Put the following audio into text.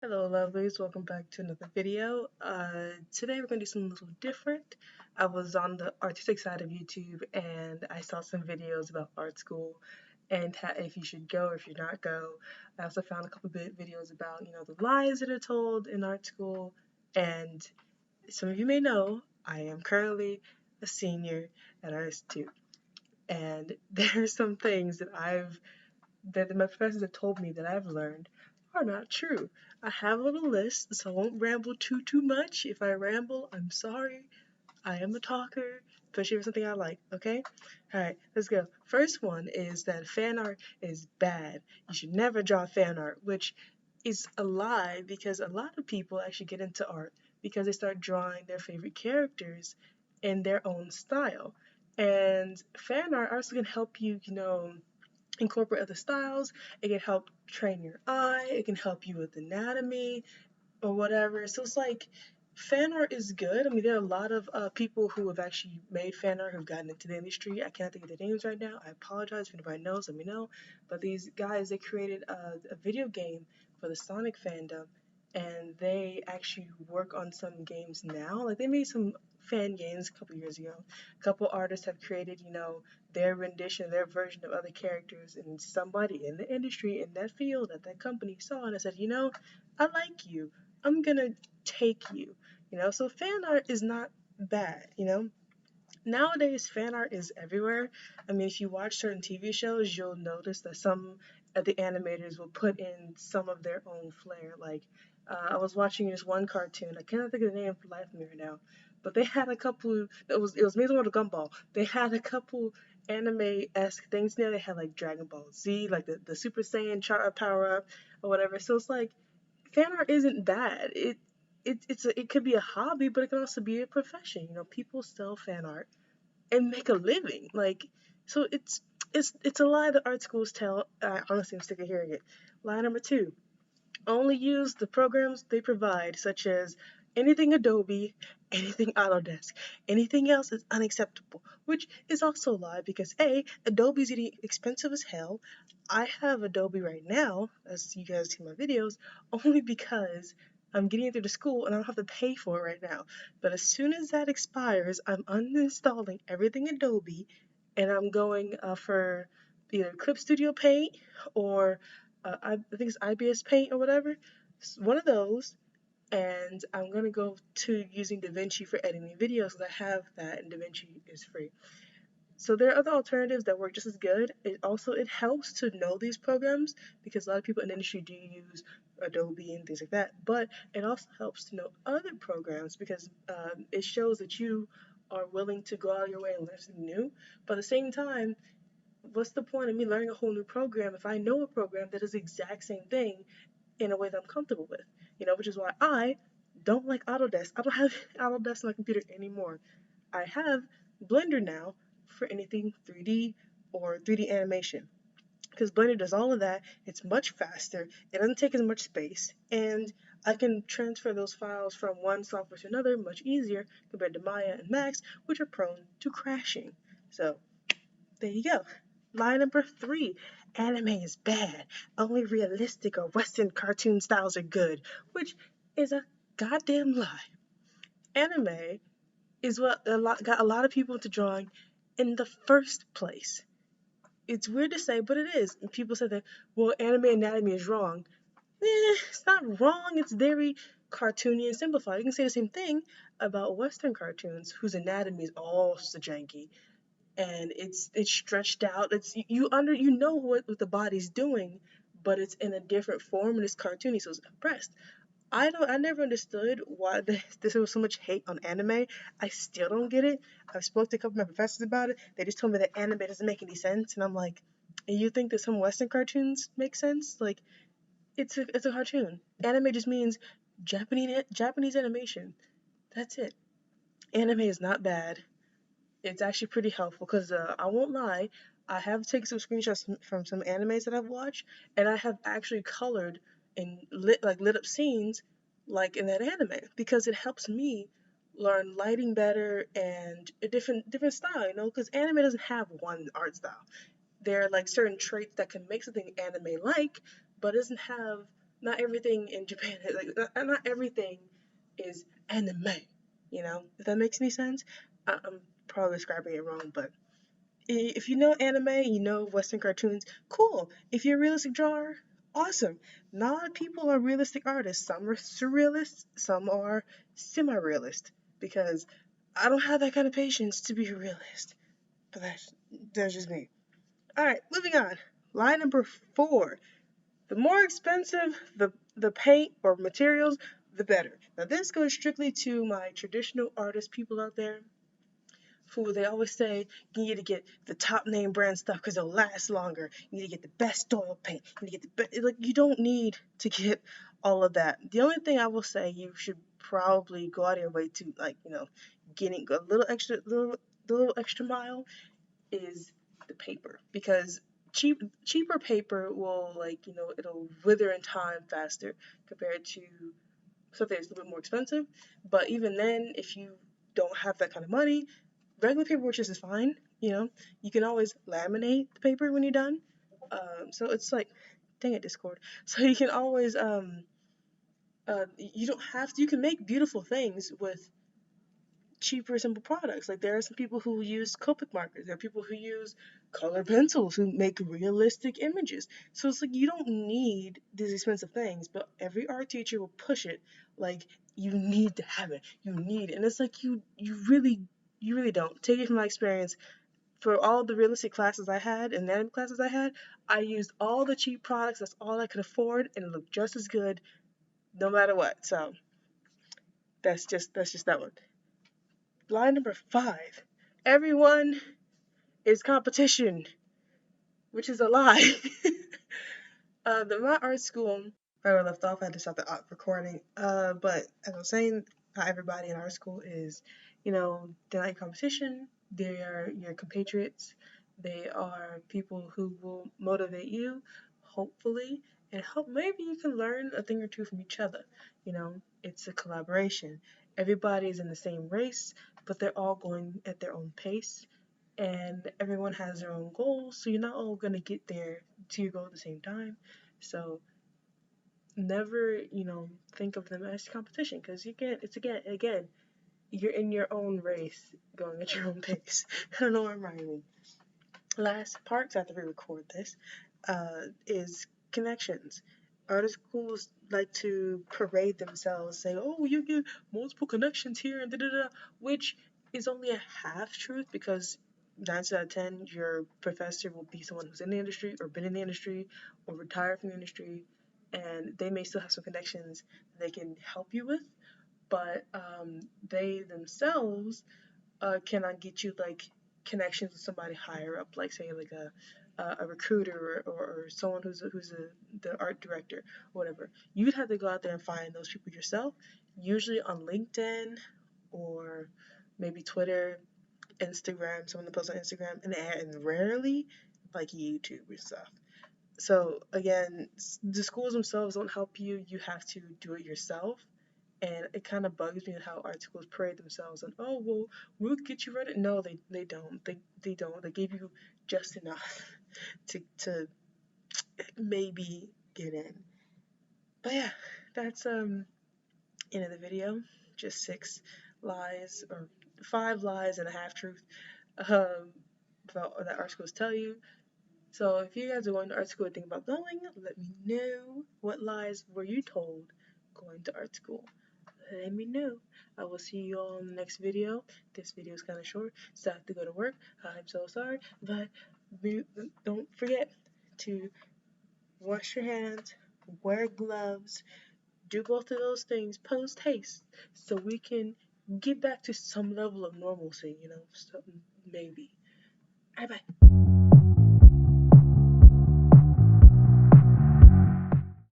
Hello lovelies, welcome back to another video. Today we're going to do something a little different. I was on the artistic side of YouTube and I saw some videos about art school and if you should go or if you not go. I also found a couple of videos about, the lies that are told in art school, and some of you may know I am currently a senior at Art Institute, and there are some things that my professors have told me that I've learned are not true. I have a little list, so I won't ramble too much. If I ramble, I'm sorry. I am a talker, especially for something I like, okay? Alright, let's go. First one is that fan art is bad. You should never draw fan art, which is a lie because a lot of people actually get into art because they start drawing their favorite characters in their own style. And fan art also can help you, incorporate other styles. It can help train your eye. It can help you with anatomy or whatever. So it's like fan art is good. I mean, there are a lot of people who have actually made fan art who've gotten into the industry. I can't think of their names right now. I apologize if anybody knows. Let me know. But these guys, they created a video game for the Sonic fandom, and they actually work on some games now. Like they made some fan games a couple years ago. A couple artists have created, their rendition, their version of other characters, and somebody in the industry in that field at that company saw it and said, I like you. I'm gonna take you. So fan art is not bad. Nowadays fan art is everywhere. I mean, if you watch certain TV shows, you'll notice that some of the animators will put in some of their own flair. Like, I was watching this one cartoon. I can't think of the name for the life of me right now, but they had a couple. It was made out of Gumball. They had a couple anime-esque things there. They had like Dragon Ball Z, like the Super Saiyan power up or whatever. So it's like fan art isn't bad. It could be a hobby, but it can also be a profession. People sell fan art and make a living. Like, so it's a lie that art schools tell. Honestly, I'm sick of hearing it. Lie number two: only use the programs they provide, such as anything Adobe, anything Autodesk. Anything else is unacceptable, which is also a lie because A, Adobe's getting expensive as hell. I have Adobe right now, as you guys see my videos, only because I'm getting it through the school and I don't have to pay for it right now. But as soon as that expires, I'm uninstalling everything Adobe and I'm going for either Clip Studio Paint or I think it's IBS Paint or whatever. One of those, and I'm gonna go to using DaVinci for editing videos because I have that, and DaVinci is free. So there are other alternatives that work just as good. It helps to know these programs because a lot of people in the industry do use Adobe and things like that. But it also helps to know other programs because it shows that you are willing to go out of your way and learn something new. But at the same time, what's the point of me learning a whole new program if I know a program that does the exact same thing in a way that I'm comfortable with? Which is why I don't like Autodesk. I don't have Autodesk on my computer anymore. I have Blender now for anything 3D or 3D animation because Blender does all of that. It's much faster, it doesn't take as much space, and I can transfer those files from one software to another much easier compared to Maya and Max, which are prone to crashing. So there you go. Lie number three: anime is bad. Only realistic or Western cartoon styles are good, which is a goddamn lie. Anime is what got a lot of people into drawing in the first place. It's weird to say, but it is. And people say that, well, anime anatomy is wrong. It's not wrong. It's very cartoony and simplified. You can say the same thing about Western cartoons, whose anatomy is all so janky and it's stretched out. You know what the body's doing, but it's in a different form and it's cartoony, so it's compressed. I never understood why there was so much hate on anime. I still don't get it. I've spoke to a couple of my professors about it. They just told me that anime doesn't make any sense, and I'm like, and you think that some Western cartoons make sense? Like, it's a cartoon. Anime just means Japanese animation. That's it. Anime is not bad. It's actually pretty helpful because I won't lie, I have taken some screenshots from some animes that I've watched, and I have actually colored and lit up scenes like in that anime because it helps me learn lighting better and a different style, because anime doesn't have one art style. There are like certain traits that can make something anime like, but it doesn't have not everything in Japan, like not everything is anime. If that makes any sense. I'm probably describing it wrong, but if you know anime, you know Western cartoons, cool. If you're a realistic drawer, awesome. Not a lot of people are realistic artists. Some are surrealists, some are semi-realist. Because I don't have that kind of patience to be a realist. But that's just me. All right, moving on. Line number 4. The more expensive the paint or materials, the better. Now this goes strictly to my traditional artist people out there who they always say you need to get the top name brand stuff because it'll last longer. You need to get the best oil paint. You need to get the best. Like, you don't need to get all of that. The only thing I will say you should probably go out of your way to, like, getting a little extra mile is the paper, because cheaper paper will, like, it'll wither in time faster compared to something that's a little bit more expensive. But even then, if you don't have that kind of money, regular paper just is fine. You can always laminate the paper when you're done. So it's like, dang it, Discord. So you can always you don't have to. You can make beautiful things with cheaper, simple products. Like, there are some people who use Copic markers. There are people who use color pencils who make realistic images. So it's like, you don't need these expensive things, but every art teacher will push it like you need to have it. You need it. And it's like, you really don't. Take it from my experience. For all the realistic classes I had and anime classes I had, I used all the cheap products. That's all I could afford, and it looked just as good no matter what. So that's just that one. Line number 5. Everyone is competition, which is a lie. My art school, where I left off, I had to stop the recording. But as I was saying, not everybody in our school is, they're not competition. They are your compatriots. They are people who will motivate you, hopefully, and help. Maybe you can learn a thing or two from each other. It's a collaboration. Everybody's in the same race, but they're all going at their own pace, and everyone has their own goals, so you're not all going to get there to your goal at the same time. So never, think of them as competition, because it's again, you're in your own race, going at your own pace. I don't know what I'm rhyming. Last part, so after we record this, is connections. Artist schools like to parade themselves, say, "Oh, you get multiple connections here," and da da da, which is only a half truth, because 9 out of 10, your professor will be someone who's in the industry or been in the industry or retired from the industry, and they may still have some connections they can help you with, but they themselves cannot get you, like, connections with somebody higher up, like, say, like a recruiter, or someone who's the art director or whatever. You'd have to go out there and find those people yourself, usually on LinkedIn or maybe Twitter, Instagram. Someone that posts on Instagram, and rarely like YouTube and stuff. So again, the schools themselves don't help you. You have to do it yourself. And it kind of bugs me how art schools parade themselves on, "Oh, well, we'll get you ready." No, they don't. They don't. They give you just enough to maybe get in. But yeah, that's end of the video. Just 6 lies, or 5 lies and a half truth, um about that art schools tell you. So if you guys are going to art school and think about going, let me know, what lies were you told going to art school. Let me know. I will see you all in the next video. This video is kind of short, so I have to go to work. I'm so sorry, but don't forget to wash your hands, wear gloves, do both of those things post haste, so we can get back to some level of normalcy, so maybe. Bye bye.